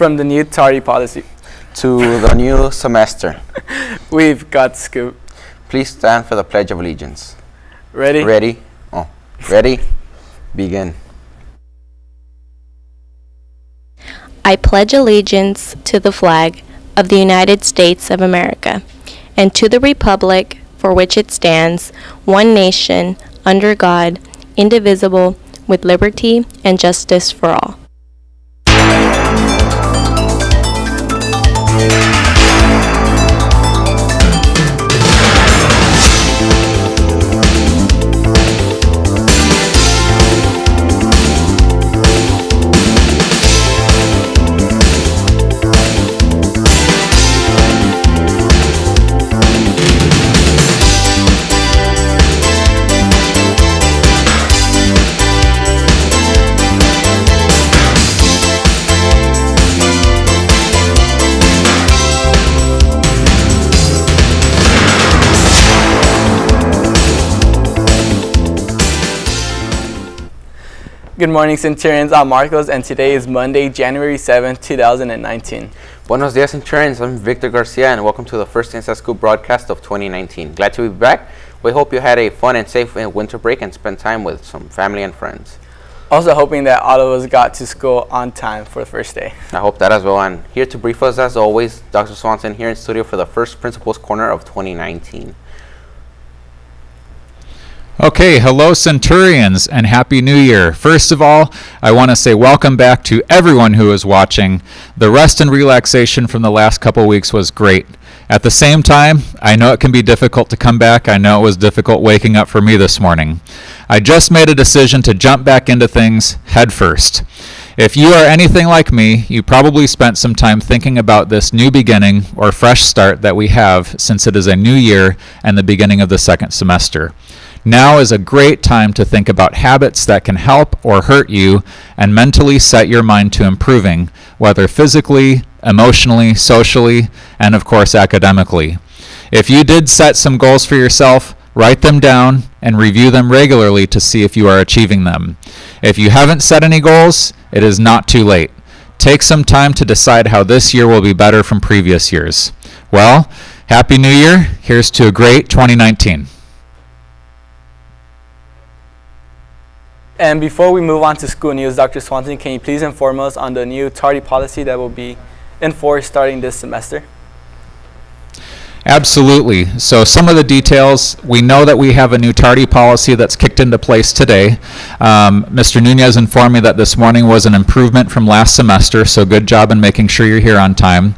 From the new tardy policy to the new semester. We've got scoop. Please stand for the Pledge of Allegiance. Ready? Ready? Ready? Begin. I pledge allegiance to the flag of the United States of America and to the republic for which it stands, one nation, under God, indivisible, with liberty and justice for all. Good morning, Centurions. I'm Marcos, and today is Monday, January 7th, 2019. Buenos dias, Centurions. I'm Victor Garcia, and welcome to the first Inside School broadcast of 2019. Glad to be back. We hope you had a fun and safe winter break and spent time with some family and friends. Also hoping that all of us got to school on time for the first day. I hope that as well. And here to brief us, as always, Dr. Swanson here in studio for the first Principal's Corner of 2019. Okay, hello Centurions and Happy New Year. First of all, I want to say welcome back to everyone who is watching. The rest and relaxation from the last couple weeks was great. At the same time, I know it can be difficult to come back. I know it was difficult waking up for me this morning. I just made a decision to jump back into things head first. If you are anything like me, you probably spent some time thinking about this new beginning or fresh start that we have since it is a new year and the beginning of the second semester. Now is a great time to think about habits that can help or hurt you and mentally set your mind to improving, whether physically, emotionally, socially, and of course academically. If you did set some goals for yourself, write them down and review them regularly to see if you are achieving them. If you haven't set any goals, it is not too late. Take some time to decide how this year will be better from previous years. Well, Happy New Year. Here's to a great 2019. And before we move on to school news, Dr. Swanson, can you please inform us on the new tardy policy that will be enforced starting this semester? Absolutely. So some of the details, we know that we have a new tardy policy that's kicked into place today. Mr. Nunez informed me that this morning was an improvement from last semester, so good job in making sure you're here on time.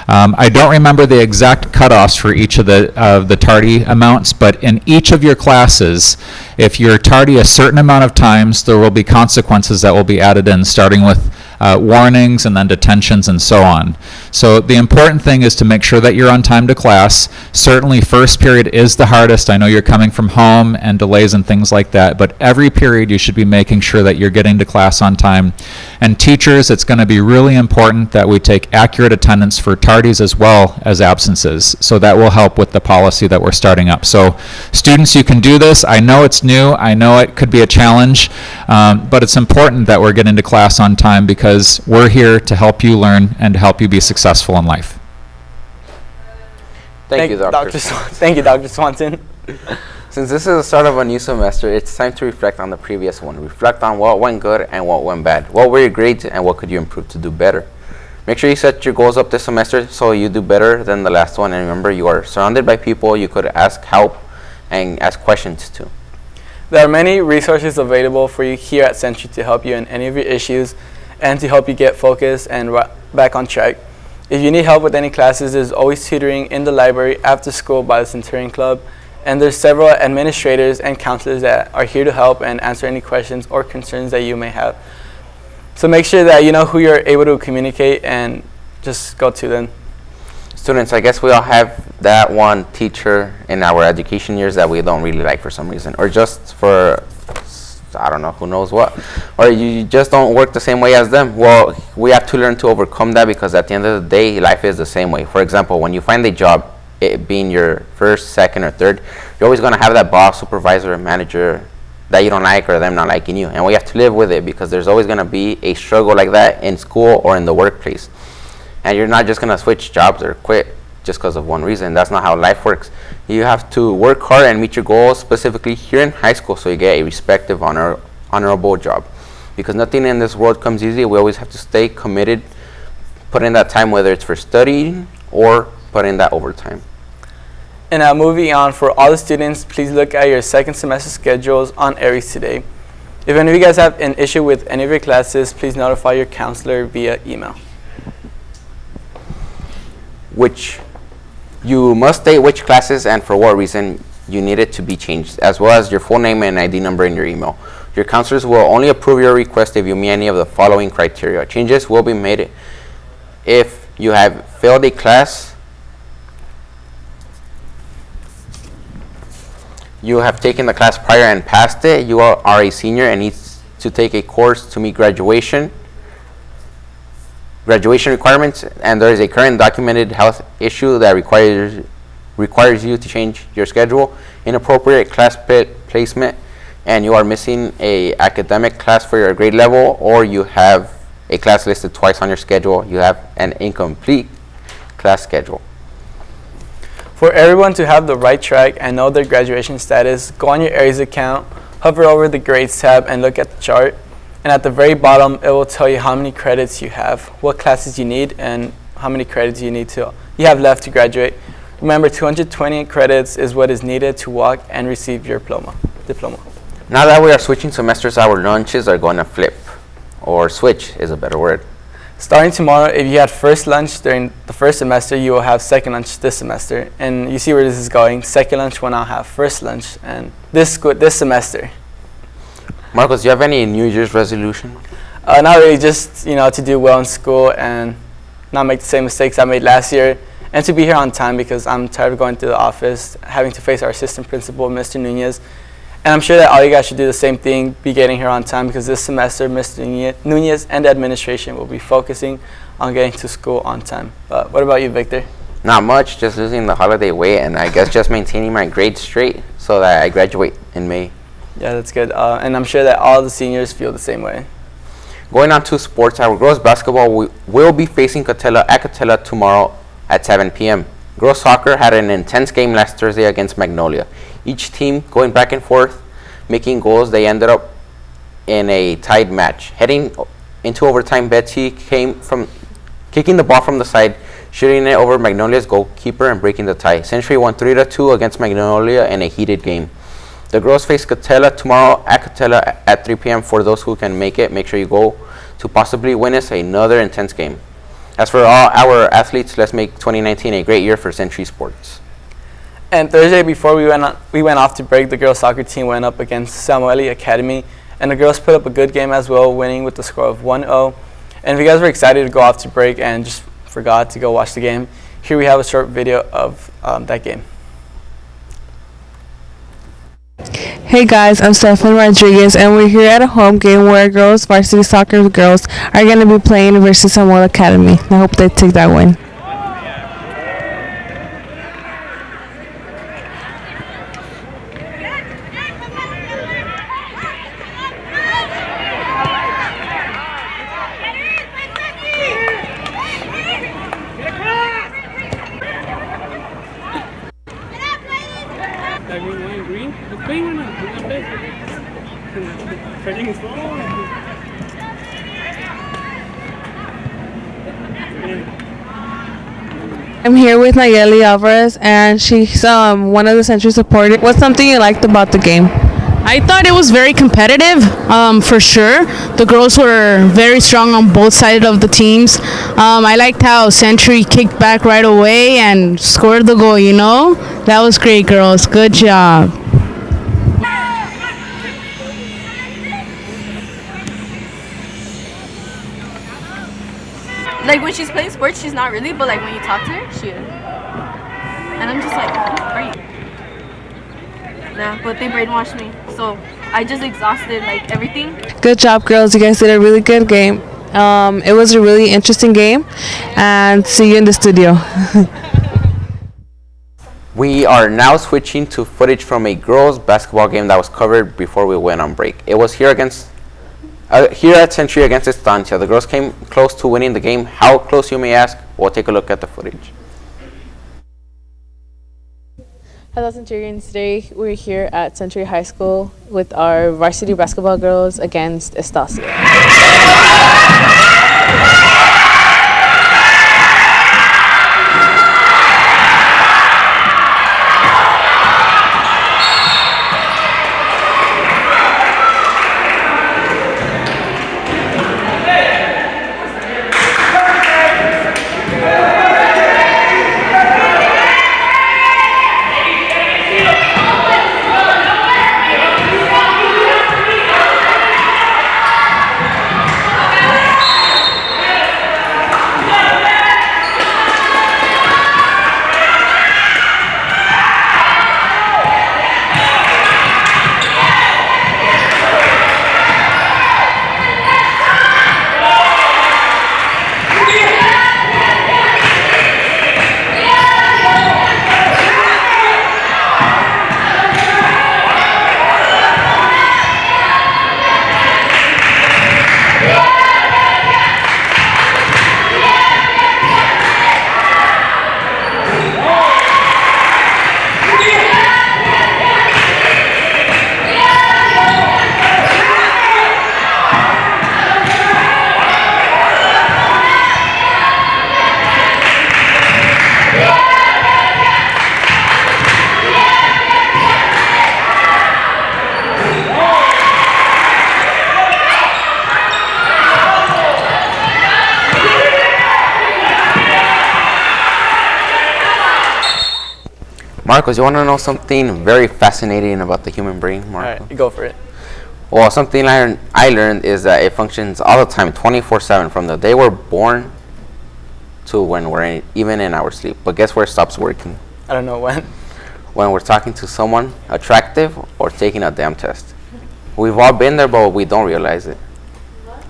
I don't remember the exact cutoffs for each of the tardy amounts, but in each of your classes, if you're tardy a certain amount of times, there will be consequences that will be added in, starting with warnings and then detentions and so on. So the important thing is to make sure that you're on time to class. Certainly first period is the hardest. I know you're coming from home and delays and things like that, but every period you should be making sure that you're getting to class on time. And teachers, it's going to be really important that we take accurate attendance for tardies as well as absences. So that will help with the policy that we're starting up. So students, you can do this. I know it's new. I know it could be a challenge, but it's important that we're getting to class on time because we're here to help you learn and to help you be successful in life. Thank you, Dr. Thank you, Dr. Swanson. Since this is the start of a new semester, it's time to reflect on the previous one. Reflect on what went good and what went bad. What were your grades and what could you improve to do better? Make sure you set your goals up this semester so you do better than the last one. And remember, you are surrounded by people you could ask help and ask questions to. There are many resources available for you here at Century to help you in any of your issues and to help you get focused and back on track. If you need help with any classes, there's always tutoring in the library after school by the Centurion Club, and there's several administrators and counselors that are here to help and answer any questions or concerns that you may have. So make sure that you know who you're able to communicate and just go to them. Students, I guess we all have that one teacher in our education years that we don't really like for some reason, or just for I don't know, who knows what, or you just don't work the same way as them. Well, we have to learn to overcome that, because at the end of the day, life is the same way. For example, when you find a job, it being your first, second, or third, you're always going to have that boss, supervisor, or manager that you don't like, or them not liking you. And we have to live with it, because there's always going to be a struggle like that in school or in the workplace. And you're not just going to switch jobs or quit just because of one reason. That's not how life works. You have to work hard and meet your goals, specifically here in high school, so you get a respective, honorable job. Because nothing in this world comes easy. We always have to stay committed, put in that time, whether it's for studying or put in that overtime. And now moving on, for all the students, please look at your second semester schedules on Aries today. If any of you guys have an issue with any of your classes, please notify your counselor via email. You must state which classes and for what reason you need it to be changed, as well as your full name and ID number in your email. Your counselors will only approve your request if you meet any of the following criteria. Changes will be made if you have failed a class, you have taken the class prior and passed it, you are a senior and need to take a course to meet graduation requirements, and there is a current documented health issue that requires you to change your schedule, inappropriate class placement, and you are missing a academic class for your grade level, or you have a class listed twice on your schedule, you have an incomplete class schedule. For everyone to have the right track and know their graduation status, go on your Aries account, hover over the grades tab and look at the chart. And at the very bottom, it will tell you how many credits you have, what classes you need, and how many credits you have left to graduate. Remember, 220 credits is what is needed to walk and receive your diploma. Now that we are switching semesters, our lunches are going to flip, or switch is a better word. Starting tomorrow, if you had first lunch during the first semester, you will have second lunch this semester. And you see where this is going. Second lunch will now have first lunch, and this semester. Marcos, do you have any New Year's resolution? Not really, just to do well in school and not make the same mistakes I made last year, and to be here on time because I'm tired of going to the office, having to face our assistant principal, Mr. Nunez. And I'm sure that all you guys should do the same thing, be getting here on time, because this semester, Mr. Nunez and the administration will be focusing on getting to school on time. But what about you, Victor? Not much, just losing the holiday weight, and I guess just maintaining my grades straight so that I graduate in May. Yeah, that's good. And I'm sure that all the seniors feel the same way. Going on to sports, our girls basketball will be facing Catella tomorrow at 7 p.m. Girls soccer had an intense game last Thursday against Magnolia. Each team going back and forth, making goals. They ended up in a tied match. Heading into overtime, Betsy came from kicking the ball from the side, shooting it over Magnolia's goalkeeper and breaking the tie. Century won 3-2 against Magnolia in a heated game. The girls face Catella tomorrow at Catella at 3 p.m. For those who can make it, make sure you go to possibly witness another intense game. As for all our athletes, let's make 2019 a great year for Century Sports. And Thursday, before we went off to break, the girls soccer team went up against Samueli Academy, and the girls put up a good game as well, winning with the score of 1-0. And if you guys were excited to go off to break and just forgot to go watch the game, here we have a short video of that game. Hey guys, I'm Stephany Rodriguez, and we're here at a home game where girls varsity soccer girls are going to be playing versus Samueli Academy. I hope they take that win. I'm here with Nayeli Alvarez, and she's one of the Century supporters. What's something you liked about the game? I thought it was very competitive, for sure. The girls were very strong on both sides of the teams. I liked how Century kicked back right away and scored the goal, That was great, girls. Good job. Like, when she's playing sports, she's not really, but like when you talk to her, she is. And I'm just like, who are you? Nah, but they brainwashed me, so I just exhausted like everything. Good job, girls. You guys did a really good game. It was a really interesting game, and see you in the studio. We are now switching to footage from a girls basketball game that was covered before we went on break. It was here against Here at Century against Estancia, the girls came close to winning the game. How close, you may ask? We'll take a look at the footage. Hello Centurions, today we're here at Century High School with our varsity basketball girls against Estancia. Marcos, you want to know something very fascinating about the human brain, Marcos? All right, go for it. Well, something I learned is that it functions all the time, 24/7, from the day we're born to when we're even in our sleep. But guess where it stops working? I don't know when. When we're talking to someone attractive or taking a damn test. We've all been there, but we don't realize it.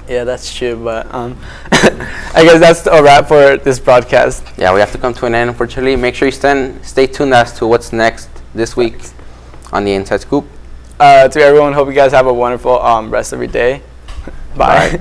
Yeah, that's true, but I guess that's a wrap for this broadcast. Yeah, we have to come to an end, unfortunately. Make sure you stay tuned as to what's next this week on the Inside Scoop. To everyone, hope you guys have a wonderful rest of your day. Bye.